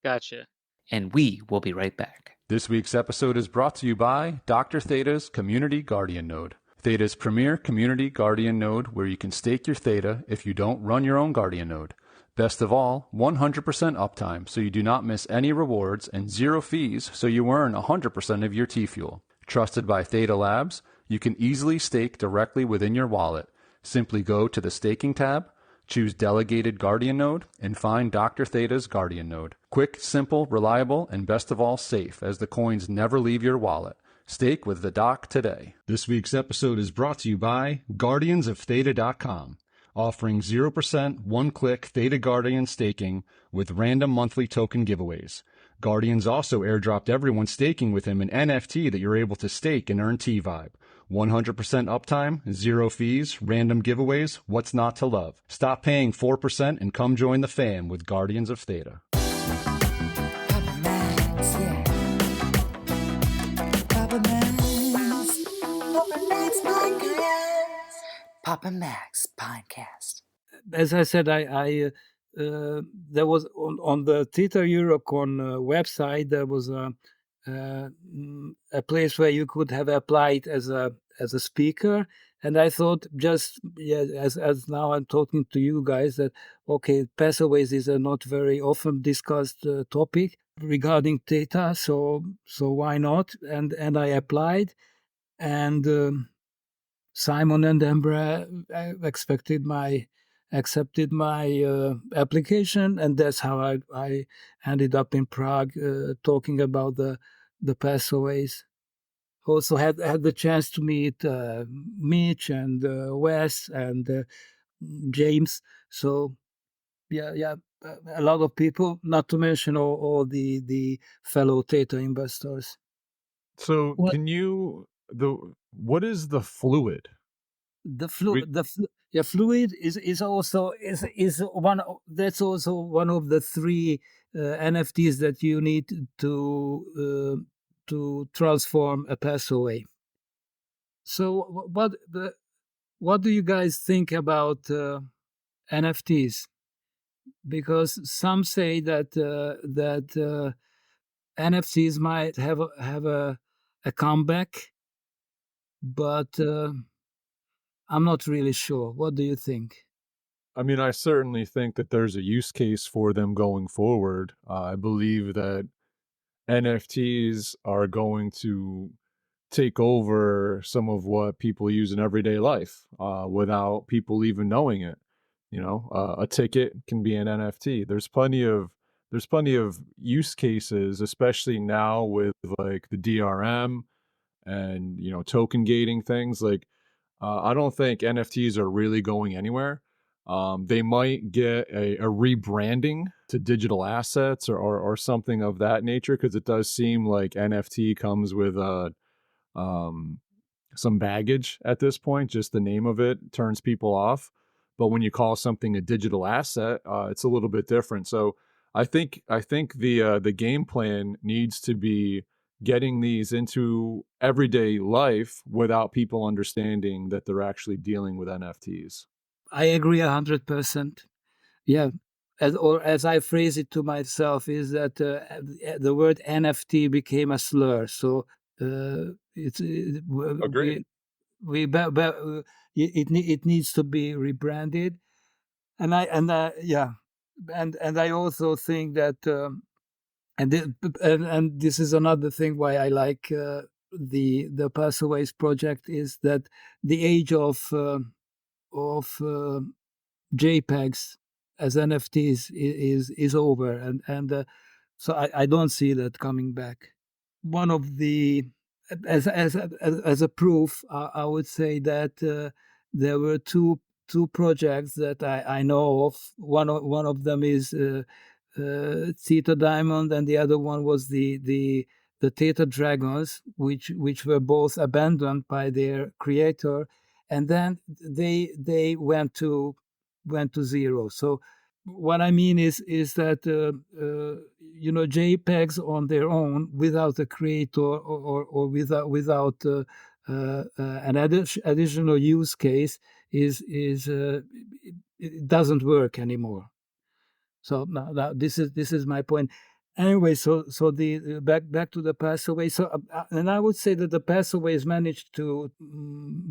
Gotcha. And we will be right back. This week's episode is brought to you by Dr. Theta's Community Guardian Node. Theta's premier community guardian node where you can stake your Theta if you don't run your own guardian node. Best of all, 100% uptime so you do not miss any rewards and 0 fees so you earn 100% of your T-Fuel. Trusted by Theta Labs, you can easily stake directly within your wallet. Simply go to the staking tab, choose Delegated Guardian Node, and find Dr. Theta's Guardian Node. Quick, simple, reliable, and best of all, safe, as the coins never leave your wallet. Stake with the Doc today. This week's episode is brought to you by GuardiansOfTheta.com, offering 0% one-click Theta Guardian staking with random monthly token giveaways. Guardians also airdropped everyone staking with him an NFT that you're able to stake and earn T-Vibe. 100% uptime, zero fees, random giveaways, what's not to love? Stop paying 4% and come join the fam with Guardians of Theta. Papa Max, yeah. Papa Max. Papa Max Podcast. Papa Max Podcast. As I said, there was on the Theta Eurocon website, there was a place where you could have applied as a speaker, and I thought, just as now I'm talking to you guys, that okay, Passaways is a not very often discussed topic regarding Theta, so why not? And I applied, and Simon and Embra accepted my application, and that's how I ended up in Prague talking about the Passaways. Also had the chance to meet Mitch and Wes and James. So yeah, a lot of people, not to mention all the fellow Theta investors. So What? what is the fluid? The We- fluid is also one that's also one of the three NFTs that you need to transform a Passaway. So what do you guys think about NFTs? Because some say that NFTs might have a comeback, but I'm not really sure. What do you think? I mean, I certainly think that there's a use case for them going forward. I believe that NFTs are going to take over some of what people use in everyday life without people even knowing it. A ticket can be an NFT. There's plenty of use cases, especially now with like the DRM and token gating things. Like I don't think NFTs are really going anywhere. They might get a rebranding to digital assets or something of that nature, because it does seem like NFT comes with some baggage at this point. Just the name of it turns people off. But when you call something a digital asset, it's a little bit different. So I think the game plan needs to be getting these into everyday life without people understanding that they're actually dealing with NFTs. I agree 100%. Yeah, as I phrase it to myself, is that the word NFT became a slur. So Agreed. it needs to be rebranded, and I also think that and this is another thing why I like the Passaways project, is that the age of JPEGs as NFTs is over, and so I don't see that coming back. One of the as a proof, I would say that there were two projects that I know of. One of them is Theta Diamond, and the other one was the Theta Dragons, which were both abandoned by their creator, and then they went to zero. So what I mean is that JPEGs on their own without a creator or without an additional use case is it doesn't work anymore. So now this is my point. Anyway, so the back to the Passaway. So and I would say that the Passaways managed to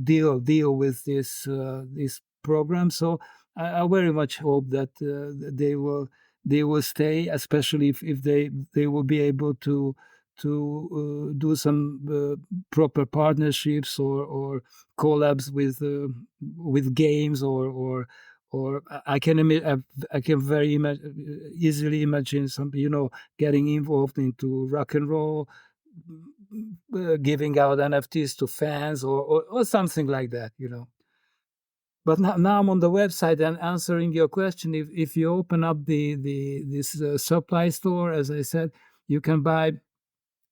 deal with this program. So I very much hope that they will stay, especially if they will be able to do some proper partnerships or collabs with games or I can very easily imagine some getting involved into rock and roll, giving out NFTs to fans or something like that, But now I'm on the website and answering your question. If you open up this supply store, as I said, you can buy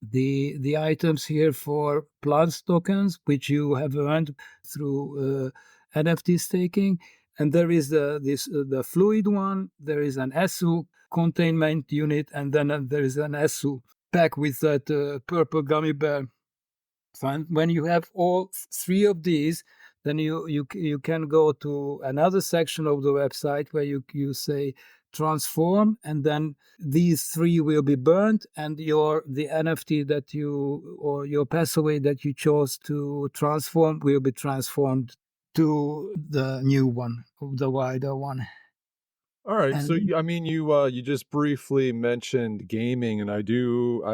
the items here for PLASM tokens, which you have earned through NFT staking. And there is the fluid one. There is an SU containment unit, and then there is an SU pack with that purple gummy bear. So when you have all three of these, then you can go to another section of the website where you say transform, and then these three will be burned, and the NFT that you or your Passaway that you chose to transform will be transformed to the new one, the wider one. All right. So And I mean, you just briefly mentioned gaming, and I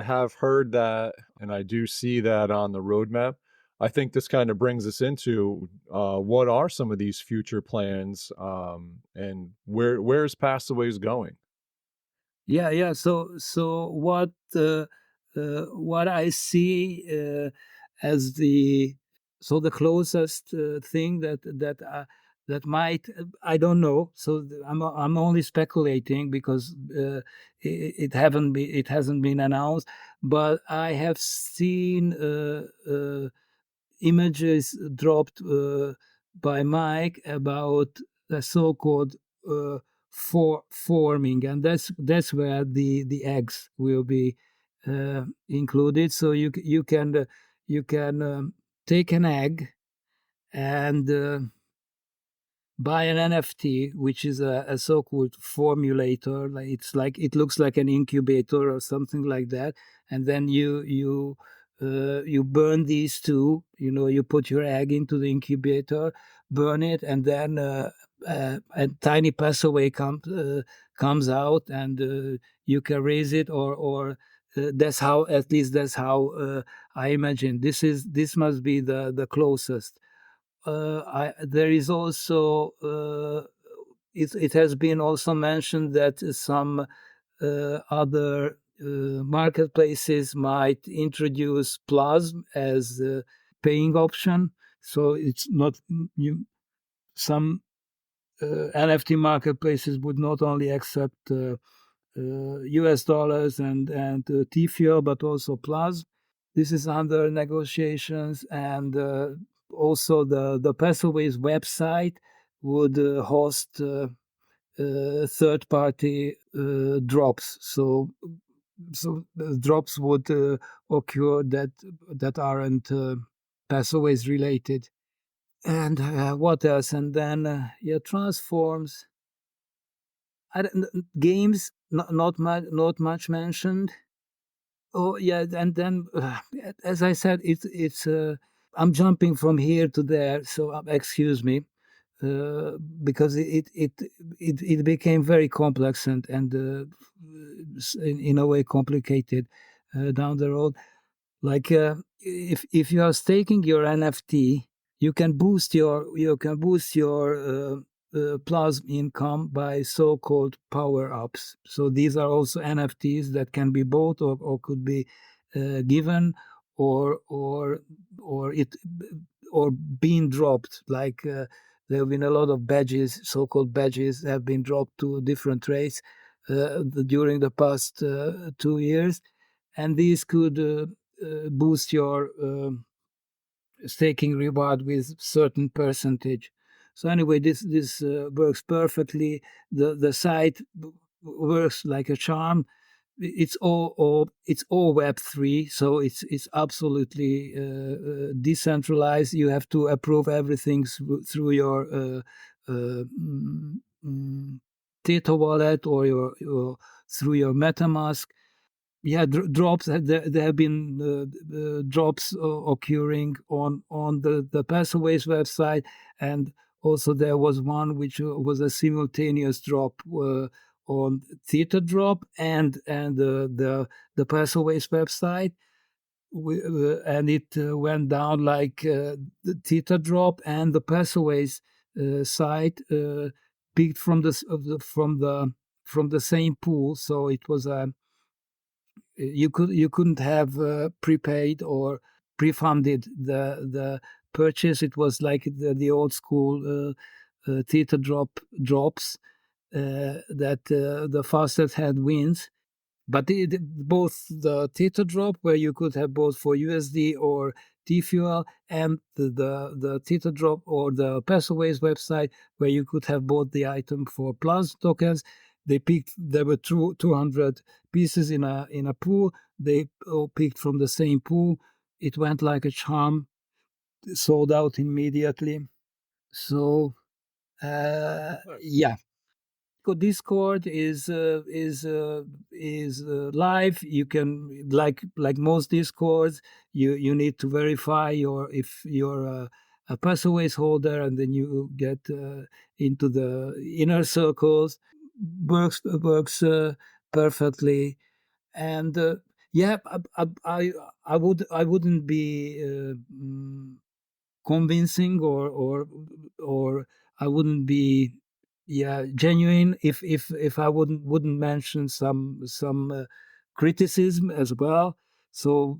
have heard that, and I do see that on the roadmap. I think this kind of brings us into what are some of these future plans, and where's Passaways going? yeah. So what I see as the closest thing that might, I don't know. So I'm only speculating because it hasn't been announced. But I have seen images dropped by Mike about the so-called forming, and that's where the eggs will be included. So you can take an egg and buy an NFT, which is a so-called formulator. Like it looks like an incubator or something like that, and then you burn these two. You put your egg into the incubator, burn it, and then a tiny passaway comes out, and you can raise it, or that's how, at least that's how I imagine. This must be the closest. There is also it has been also mentioned that some other marketplaces might introduce PLASM as a paying option. So it's not some NFT marketplaces would not only accept US dollars and TFIO, but also PLASM. This is under negotiations, and also the Passaways website would host third-party drops. So drops would occur that aren't Passaways related. And what else? And then transforms. Games not much mentioned. Oh yeah, and then as I said, it's I'm jumping from here to there, so excuse me, because it became very complex and in a way complicated down the road. Like if you are staking your NFT, you can boost your PLASM income by so-called power-ups. So these are also NFTs that can be bought or could be given or it or being dropped. Like there have been a lot of badges, so-called badges, have been dropped to different trades during the past 2 years, and these could boost your staking reward with certain percentage. So anyway, this works perfectly. The site works like a charm. It's all Web3, so it's absolutely decentralized. You have to approve everything through your Theta wallet or your through your MetaMask. Yeah, drops. There have been drops occurring on the Passaways website, and also there was one which was a simultaneous drop on Theta Drop and the Passaways website, and it went down like the Theta Drop and the Passaways site picked from from the same pool, so it was a you couldn't have prepaid or pre-funded the purchase. It was like the old school Theta drops that the fastest head wins. But both the Theta drop, where you could have both for USD or T-Fuel, and the Theta drop or the Passaways website, where you could have both the item for PLASM tokens. There were 200 pieces in a pool. They all picked from the same pool. It went like a charm, sold out immediately. So yeah. Discord is live. You can, like most Discords, you need to verify if you're a Passaways holder, and then you get into the inner circles. Works perfectly, and yeah, I wouldn't be convincing, or I wouldn't be genuine if I wouldn't mention some criticism as well. So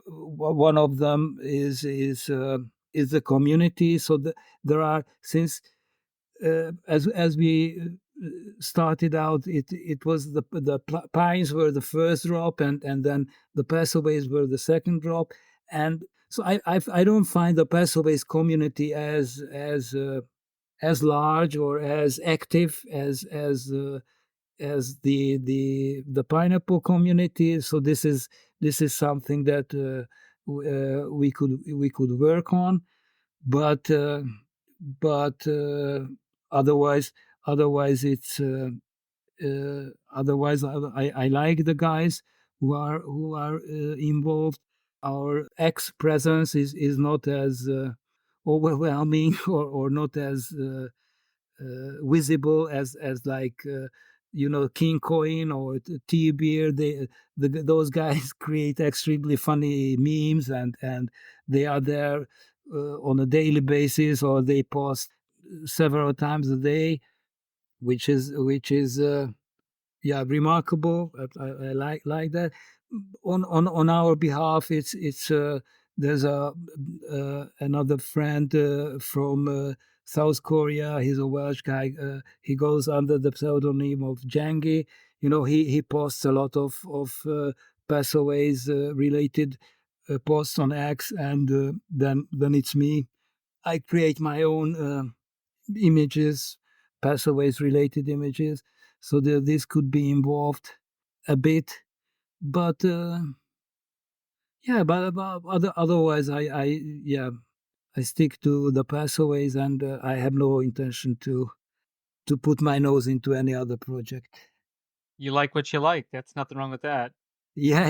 one of them is the community. So there are, since as we started out, it was the pines were the first drop, and then the Passaways were the second drop, and so I don't find the Passaways community as large or as active as the pineapple community. So this is something that we could work on, but otherwise it's otherwise I like the guys who are involved. Our X presence is not as overwhelming, or not as visible as like King Coin or T Beer. Those guys create extremely funny memes, and they are there on a daily basis, or they post several times a day, which is remarkable. I like that. On our behalf, it's there's another friend from South Korea. He's a Welsh guy. He goes under the pseudonym of Jangi. He posts a lot of Passaways related posts on X, and then it's me. I create my own images, Passaways related images, so this could be involved a bit, but otherwise I stick to the Passaways, and I have no intention to put my nose into any other project. You like what you like. That's nothing wrong with that. Yeah.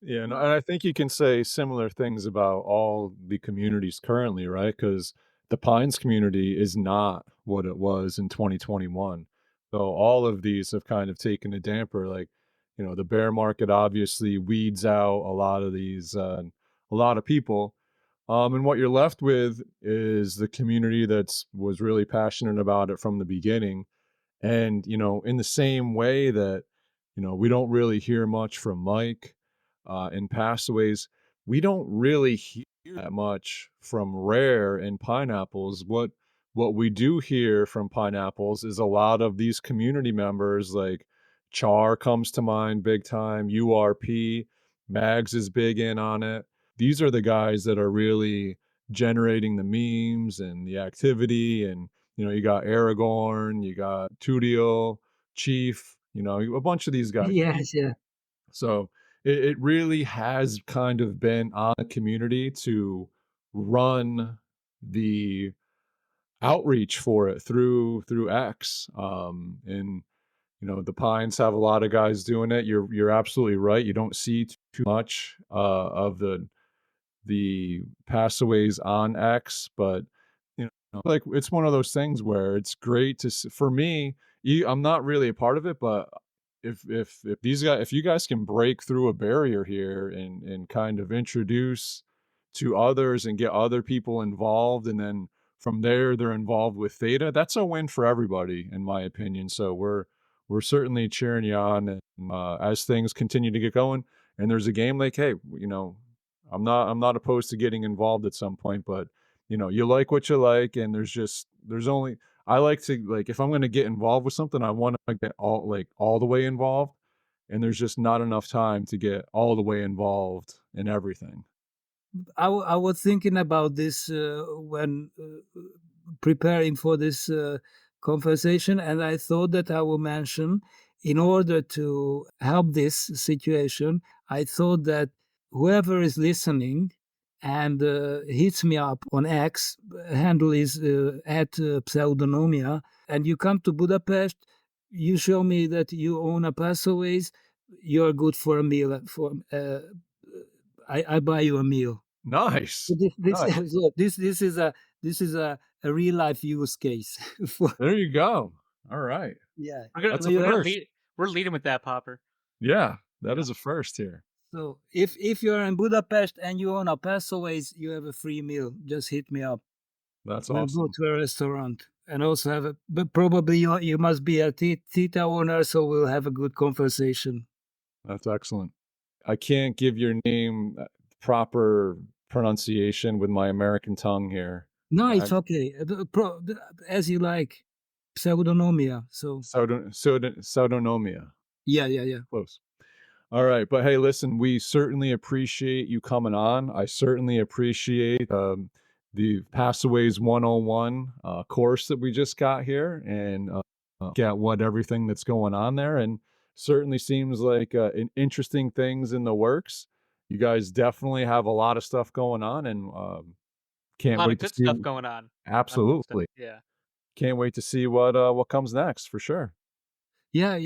Yeah, and I think you can say similar things about all the communities currently, right? Because the Pines community is not what it was in 2021. So all of these have kind of taken a damper. Like, the bear market obviously weeds out a lot of these, a lot of people. And what you're left with is the community was really passionate about it from the beginning. And, in the same way that, we don't really hear much from Mike in Passaways, we don't really hear that much from Rare and Pineapples. What we do hear from Pineapples is a lot of these community members, like Char comes to mind big time, URP, Mags is big in on it. These are the guys that are really generating the memes and the activity. And you got Aragorn, you got Tudio, Chief, a bunch of these guys. Yes, yeah. So it really has kind of been on the community to run the outreach for it through X. And the Pines have a lot of guys doing it. You're absolutely right. You don't see too much of the Passaways on X, but like it's one of those things where it's great for me. I'm not really a part of it, but if you guys can break through a barrier here and kind of introduce to others and get other people involved, and then from there they're involved with Theta, that's a win for everybody, in my opinion. So we're certainly cheering you on, and, as things continue to get going. And there's a game like, hey, I'm not opposed to getting involved at some point, but you like what you like, and there's only I like to like if I'm going to get involved with something, I want to get all the way involved, and there's just not enough time to get all the way involved in everything. I was thinking about this when preparing for this conversation, and I thought that I will mention, in order to help this situation, I thought that whoever is listening and hits me up on X, handle is at Pseudonomia, and you come to Budapest, you show me that you own a Passaways, you're good for a meal. I buy you a meal. Nice. So Nice. this is a real life use case for There you go. All right. yeah. That's So a you have, first. We're leading with that, Popper. Yeah, that Yeah. is a first here. so if you're in Budapest and you own a Passaways, you have a free meal. Just hit me up. That's We'll go awesome. to a restaurant and also have a. But probably you must be a Theta owner, so we'll have a good conversation. That's excellent. I can't give your name proper pronunciation with my American tongue here. No, I, it's okay. As you like. Pseudonomia. So Pseudonomia. yeah. Close. All right. But hey, listen, we certainly appreciate you coming on. I certainly appreciate the Passaways 101 course that we just got here and get what everything that's going on there. And certainly seems like an interesting things in the works. You guys definitely have a lot of stuff going on and A can't lot wait of to good see. stuff going on. On stuff. Absolutely. Yeah. Can't wait to see what comes next for sure. Yeah.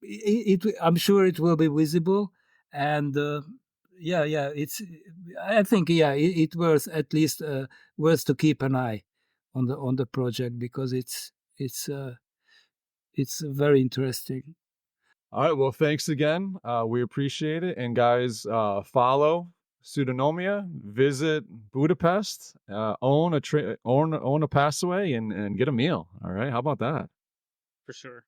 It I'm sure it will be visible, and it's I think it worth at least worth to keep an eye on the project, because it's very interesting. All right. Well, thanks again. We appreciate it. And guys, follow Pseudonomia, visit Budapest, own a Passaway and get a meal. All right. How about that? For sure.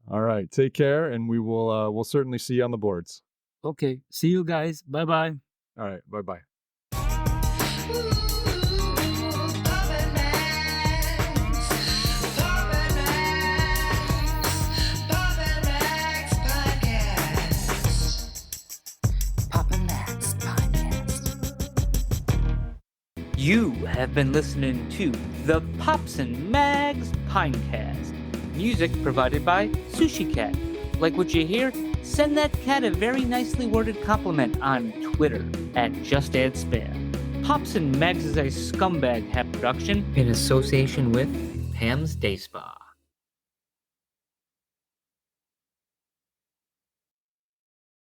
All right. Take care. And we'll certainly see you on the boards. Okay, see you guys. Bye bye. All right. Bye-bye. You have been listening to the Pops and Mags Pinecast. Music provided by Sushi Cat. Like what you hear? Send that cat a very nicely worded compliment on Twitter at JustAddSpam. Pops and Mags is a Scumbag Hat production in association with Pam's Day Spa.